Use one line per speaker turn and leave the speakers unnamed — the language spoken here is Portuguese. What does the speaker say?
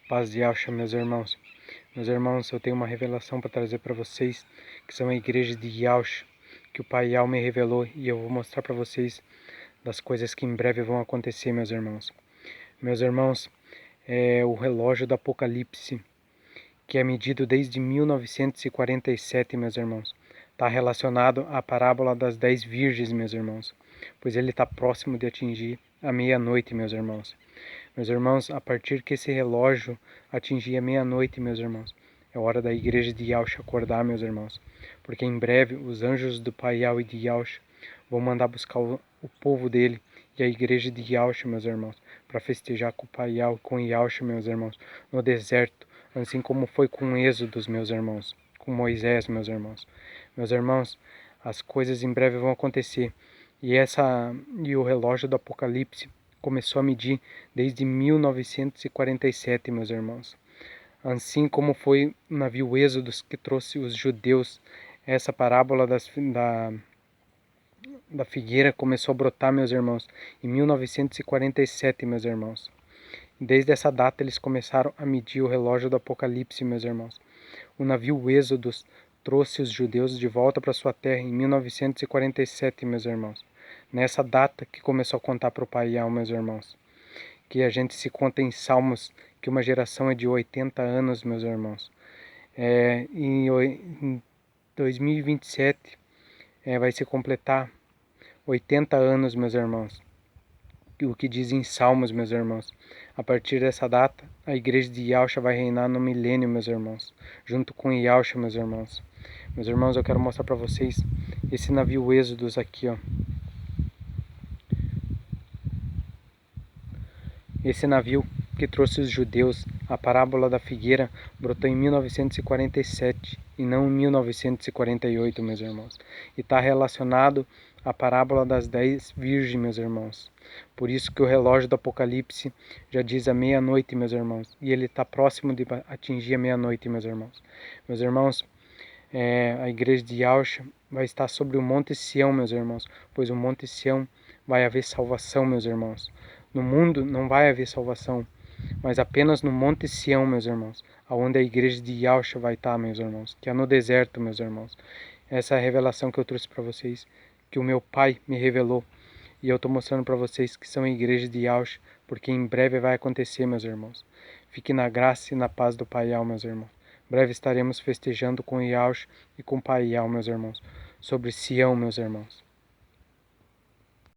Paz de Yahshua, meus irmãos. Meus irmãos, eu tenho uma revelação para trazer para vocês, que são a igreja de Yahshua, que o Pai Yahweh me revelou, e eu vou mostrar para vocês das coisas que em breve vão acontecer, meus irmãos. Meus irmãos, é o relógio do Apocalipse, que é medido desde 1947, meus irmãos. Está relacionado à parábola das 10 virgens, meus irmãos, pois ele está próximo de atingir a meia-noite, meus irmãos. Meus irmãos, a partir que esse relógio atingir a meia-noite, meus irmãos, é hora da igreja de Yahshua acordar, meus irmãos, porque em breve os anjos do Pai Yahweh de Yahshua vão mandar buscar o povo dele e a igreja de Yahshua, meus irmãos, para festejar com o Pai Yahweh, com Yahshua, meus irmãos, no deserto, assim como foi com o Êxodo, meus irmãos, com Moisés, meus irmãos. Meus irmãos, as coisas em breve vão acontecer e o relógio do Apocalipse começou a medir desde 1947, meus irmãos. Assim como foi o navio Êxodo que trouxe os judeus, essa parábola da figueira começou a brotar, meus irmãos, em 1947, meus irmãos. Desde essa data eles começaram a medir o relógio do Apocalipse, meus irmãos. O navio Êxodo trouxe os judeus de volta para sua terra em 1947, meus irmãos. Nessa data que começou a contar para o Pai Yahweh, meus irmãos. Que a gente se conta em Salmos que uma geração é de 80 anos, meus irmãos. Em 2027 vai se completar 80 anos, meus irmãos. O que diz em Salmos, meus irmãos. A partir dessa data, a igreja de Yahshua vai reinar no milênio, meus irmãos. Junto com Yahshua, meus irmãos. Meus irmãos, eu quero mostrar para vocês esse navio Êxodos aqui, ó. Esse navio que trouxe os judeus, a parábola da figueira, brotou em 1947 e não em 1948, meus irmãos. E está relacionado à parábola das 10 virgens, meus irmãos. Por isso que o relógio do Apocalipse já diz a meia-noite, meus irmãos. E ele está próximo de atingir a meia-noite, meus irmãos. Meus irmãos, a igreja de Yahshua vai estar sobre o Monte Sião, meus irmãos. Pois o Monte Sião vai haver salvação, meus irmãos. No mundo não vai haver salvação, mas apenas no Monte Sião, meus irmãos, aonde a igreja de Yahshua vai estar, meus irmãos, que é no deserto, meus irmãos. Essa é a revelação que eu trouxe para vocês, que o meu Pai me revelou, e eu estou mostrando para vocês que são a igreja de Yahshua, porque em breve vai acontecer, meus irmãos. Fique na graça e na paz do Pai Yahweh, meus irmãos. Em breve estaremos festejando com Yahshua e com o Pai Yahweh, meus irmãos, sobre Sião, meus irmãos.